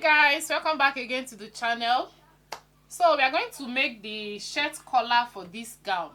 Guys, welcome back again to the channel. So we are going to make the shirt collar for this gown.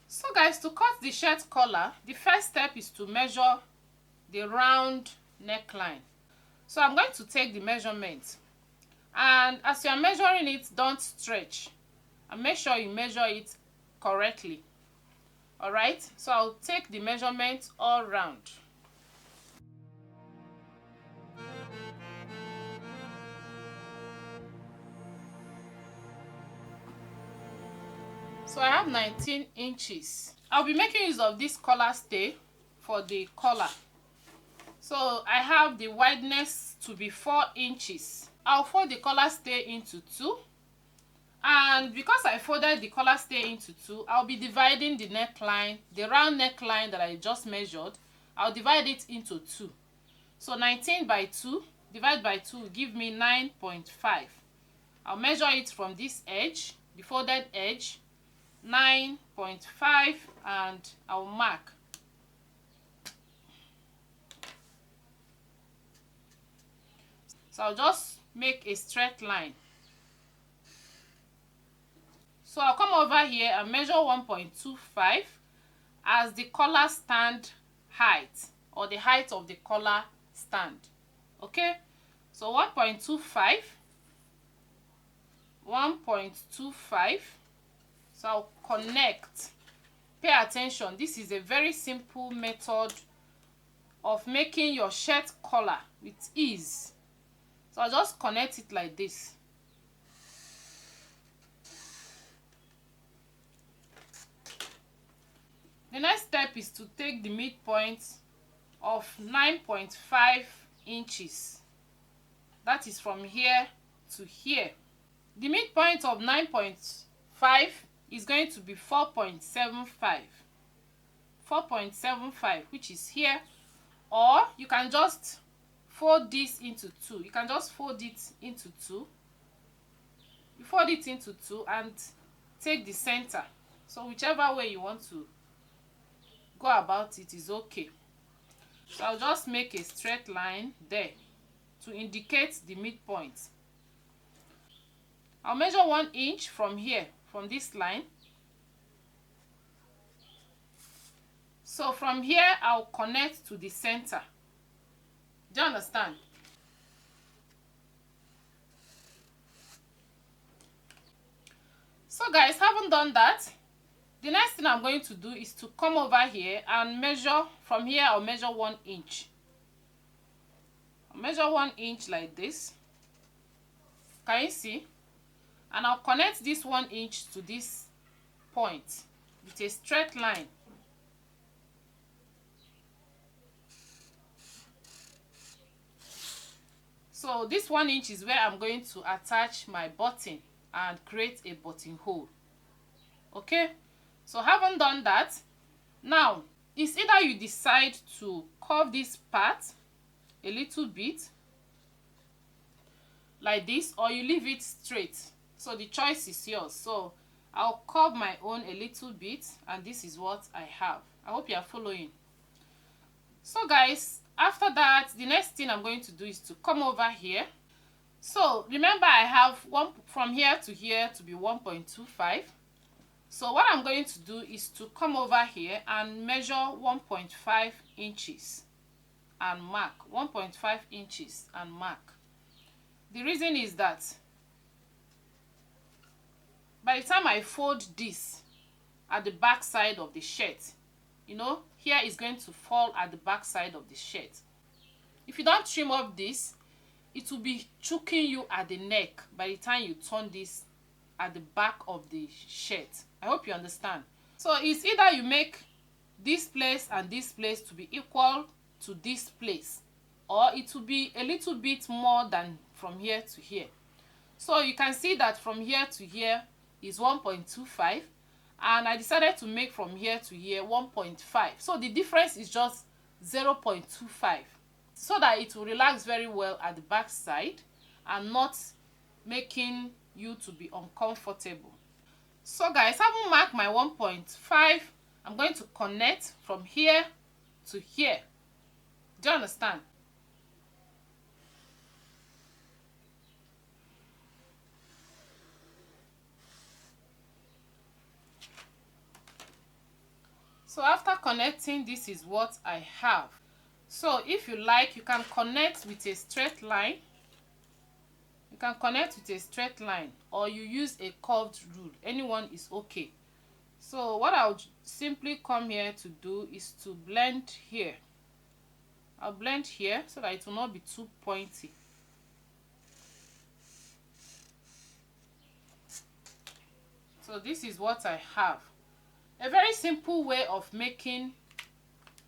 So guys, to cut the shirt collar, the first step is to measure the round neckline. So I'm going to take the measurement, and as you are measuring it, don't stretch, and make sure you measure it correctly. Alright, so I'll take the measurement all round. So I have 19 inches. I'll be making use of this collar stay for the collar. So I have the wideness to be 4 inches. I'll fold the collar stay into 2. And because I folded the collar stay into 2, I'll be dividing the neckline, the round neckline that I just measured. I'll divide it into 2. So 19 by 2 divided by 2 will give me 9.5. I'll measure it from this edge, the folded edge, 9.5, and I'll mark. So I'll just make a straight line. So I'll come over here and measure 1.25 as the collar stand height, or the height of the collar stand. Okay, so 1.25. So I'll connect. Pay attention, this is a very simple method of making your shirt collar with ease. So I'll just connect it like this. The next step is to take the midpoint of 9.5 inches. That is from here to here. The midpoint of 9.5 is going to be 4.75. 4.75, which is here. Or you can just fold this into 2. You can just fold it into 2. You fold it into 2 and take the center. So whichever way you want to go about it is okay. So I'll just make a straight line there to indicate the midpoint. I'll measure 1 inch from here, from this line. So from here, I'll connect to the center. Do you understand? So guys, haven't done that. The next thing I'm going to do is to come over here and measure. From here, I'll measure 1 inch. I'll measure 1 inch like this. Can you see? And I'll connect this 1 inch to this point with a straight line. So this 1 inch is where I'm going to attach my button and create a buttonhole. Okay? So having done that, now it's either you decide to curve this part a little bit like this, or you leave it straight. So the choice is yours. So I'll curve my own a little bit, and this is what I have. I hope you are following. So guys, after that, the next thing I'm going to do is to come over here. So remember, I have one from here to here to be 1.25. So what I'm going to do is to come over here and measure 1.5 inches and mark. 1.5 inches and mark. The reason is that by the time I fold this at the back side of the shirt, you know, here is going to fall at the back side of the shirt. If you don't trim up this, it will be choking you at the neck by the time you turn this at the back of the shirt. I hope you understand. So it's either you make this place and this place to be equal to this place, or it will be a little bit more than from here to here. So you can see that from here to here is 1.25, and I decided to make from here to here 1.5. So the difference is just 0.25, so that it will relax very well at the back side and not making you to be uncomfortable. So guys, having marked my 1.5, I'm going to connect from here to here. Do you understand? So after connecting, this is what I have. So if you like, you can connect with a straight line. You can connect with a straight line, or you use a curved rule. Anyone is okay. So what I'll simply come here to do is to blend here. I'll blend here so that it will not be too pointy. So this is what I have. A very simple way of making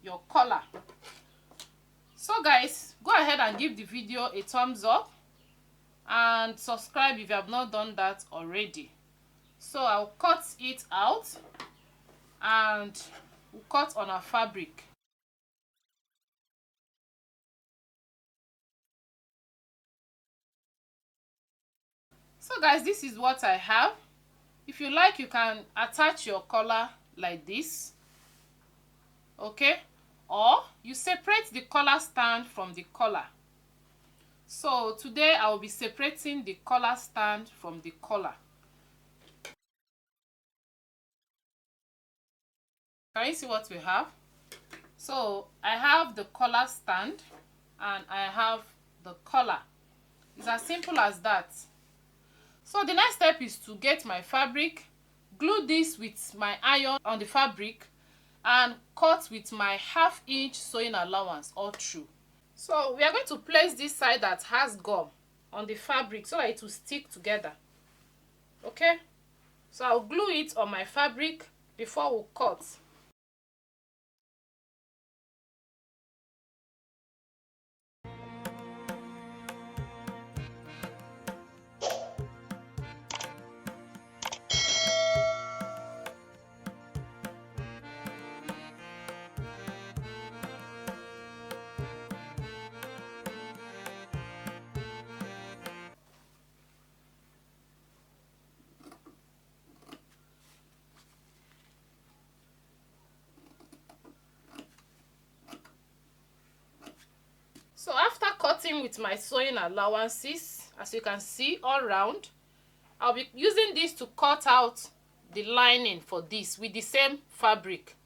your collar. So guys, go ahead and give the video a thumbs up and subscribe if you have not done that already. So I'll cut it out and we'll cut on our fabric. So guys, this is what I have. If you like, you can attach your collar like this, okay, or you separate the collar stand from the collar. So today I will be separating the collar stand from the collar. Can you see what we have? So I have the collar stand and I have the collar. It's as simple as that. So the next step is to get my fabric, glue this with my iron on the fabric, and cut with my 1/2 inch sewing allowance all through. So we are going to place this side that has gum on the fabric so that it will stick together. Okay, so I'll glue it on my fabric before we cut. So after cutting with my sewing allowances, as you can see all round, I'll be using this to cut out the lining for this with the same fabric.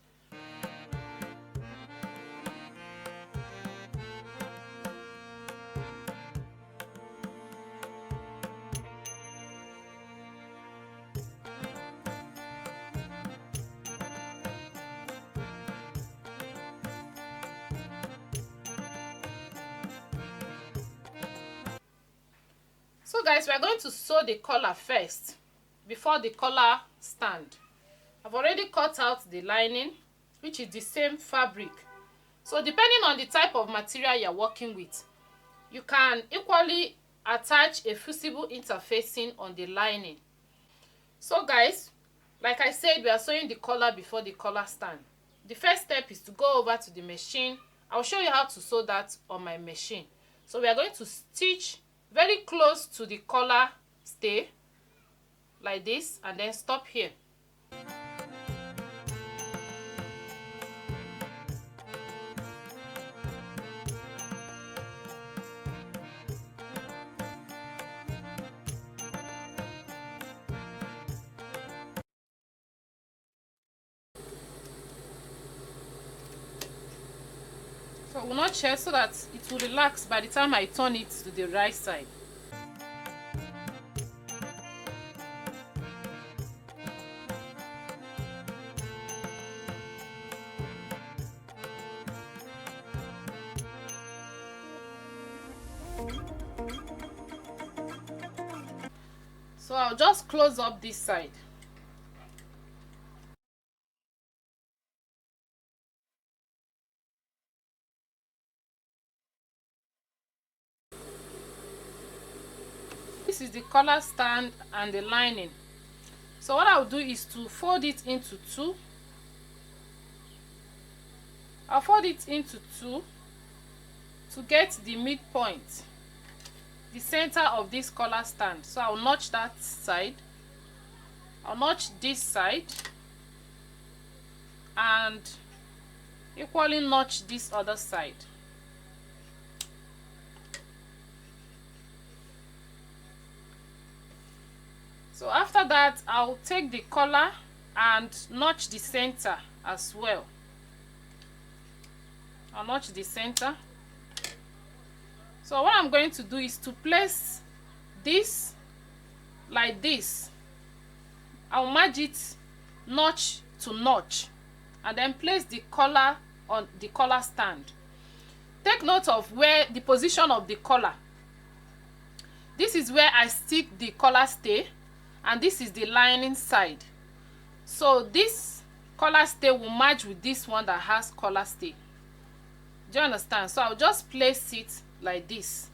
So guys, we are going to sew the collar first before the collar stand. I've already cut out the lining, which is the same fabric. So depending on the type of material you're working with, you can equally attach a fusible interfacing on the lining. So guys, like I said, we are sewing the collar before the collar stand. The first step is to go over to the machine. I'll show you how to sew that on my machine. So we are going to stitch very close to the collar stay like this and then stop here. So we'll not check so that it will relax by the time I turn it to the right side. So I'll just close up this side. This is the collar stand and the lining. So what I'll do is to fold it into two. I'll fold it into two to get the midpoint, the center of this collar stand. So I'll notch that side. I'll notch this side and equally notch this other side. So after that, I'll take the collar and notch the center as well. I'll notch the center. So what I'm going to do is to place this like this. I'll merge it notch to notch and then place the collar on the collar stand. Take note of where the position of the collar. This is where I stick the collar stay, and this is the lining side. So this collar stay will merge with this one that has collar stay. Do you understand? So I'll just place it like this.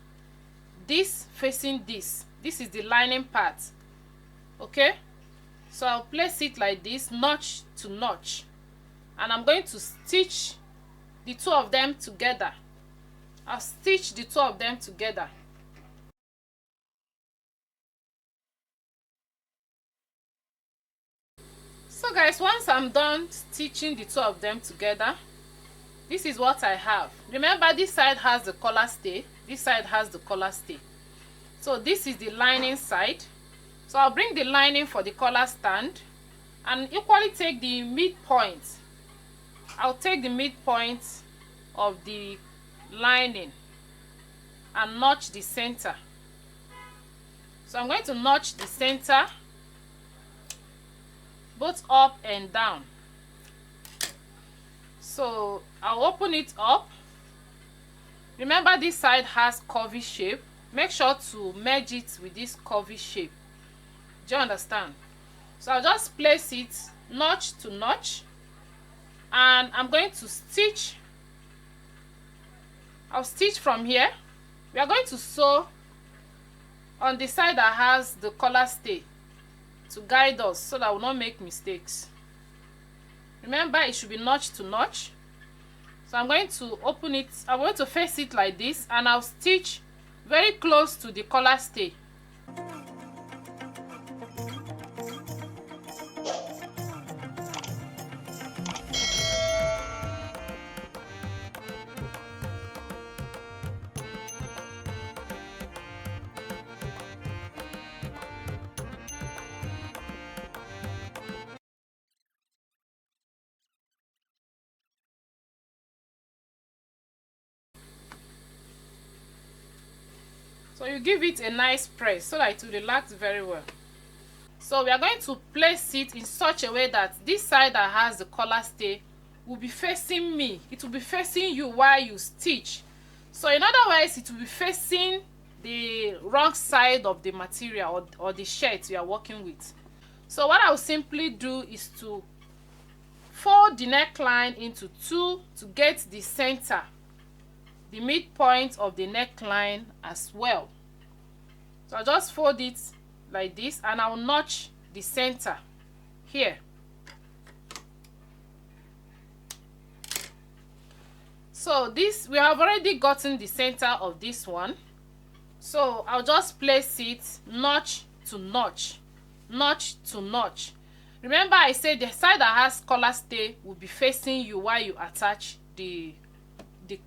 This facing this. This is the lining part. Okay? So I'll place it like this, notch to notch. And I'm going to stitch the two of them together. I'll stitch the two of them together. So guys, once I'm done stitching the two of them together, this is what I have. Remember, this side has the collar stay, this side has the collar stay. So this is the lining side. So I'll bring the lining for the collar stand and equally take the midpoint. I'll take the midpoint of the lining and notch the center. So I'm going to notch the center both up and down. So I'll open it up. Remember, this side has curvy shape. Make sure to merge it with this curvy shape. Do you understand? So I'll just place it notch to notch, and I'm going to stitch. I'll stitch from here. We are going to sew on the side that has the collar stay to guide us so that we'll not make mistakes. Remember, it should be notch to notch. So I'm going to open it, I'm going to face it like this, and I'll stitch very close to the collar stay. So you give it a nice press so that it will relax very well. So we are going to place it in such a way that this side that has the collar stay will be facing me. It will be facing you while you stitch. So in other words, it will be facing the wrong side of the material or the shirt you are working with. So what I'll simply do is to fold the neckline into two to get the center, the midpoint of the neckline as well. So I'll just fold it like this, and I'll notch the center here. So this, we have already gotten the center of this one. So I'll just place it notch to notch, notch to notch. Remember, I said the side that has collar stay will be facing you while you attach the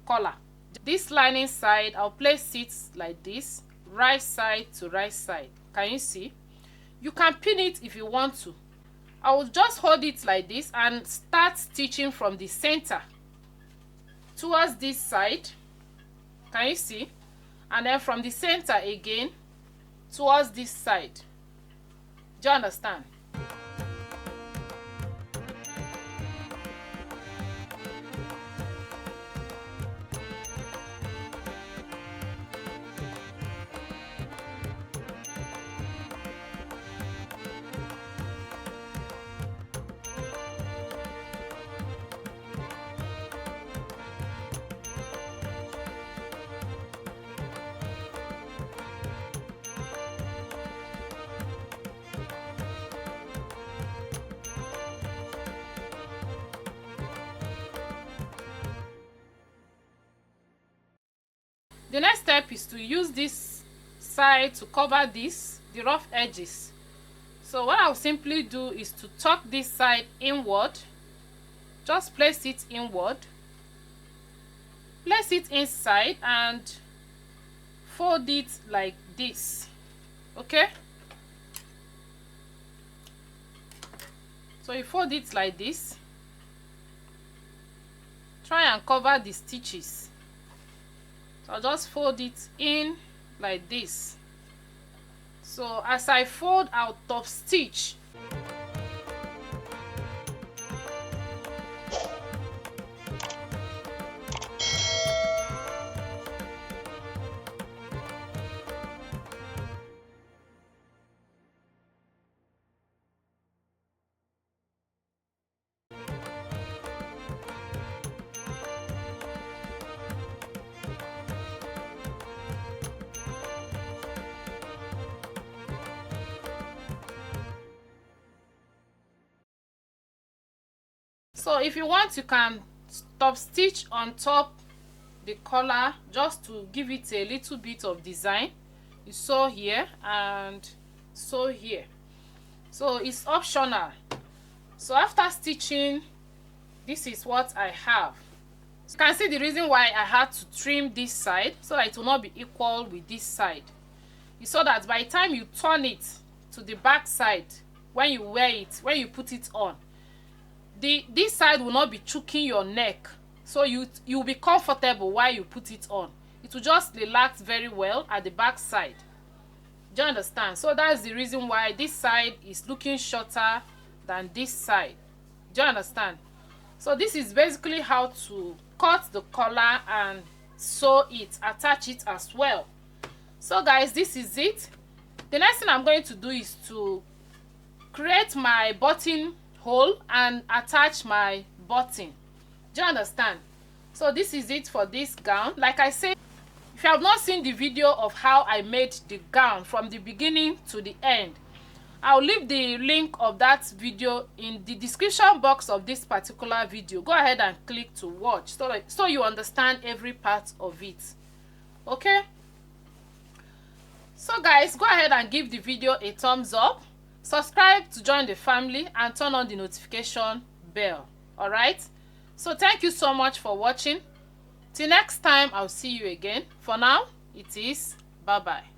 collar. This lining side, I'll place it like this, right side to right side. Can you see? You can pin it if you want to. I will just hold it like this and start stitching from the center towards this side. Can you see? And then from the center again towards this side. Do you understand? The next step is to use this side to cover this, the rough edges. So what I'll simply do is to tuck this side inward. Just place it inward, place it inside and fold it like this. Okay, so you fold it like this. Try and cover the stitches. So I'll just fold it in like this. So as I fold, I'll top stitch. So if you want, you can top stitch on top the collar just to give it a little bit of design. You sew here and sew here, so it's optional. So after stitching, this is what I have. So you can see the reason why I had to trim this side, so that it will not be equal with this side. You saw that by the time you turn it to the back side, when you wear it, when you put it on, this side will not be choking your neck, so you'll be comfortable while you put it on. It will just relax very well at the back side. Do you understand? So that's the reason why this side is looking shorter than this side. Do you understand? So this is basically how to cut the collar and sew it, attach it as well. So guys, this is it. The next thing I'm going to do is to create my button hole and attach my button. Do you understand? So this is it for this gown. Like I said, if you have not seen the video of how I made the gown from the beginning to the end, I'll leave the link of that video in the description box of this particular video. Go ahead and click to watch so you understand every part of it. Okay, so guys, go ahead and give the video a thumbs up, subscribe to join the family, and turn on the notification bell. All right, so thank you so much for watching. Till next time, I'll see you again. For now, it is bye bye.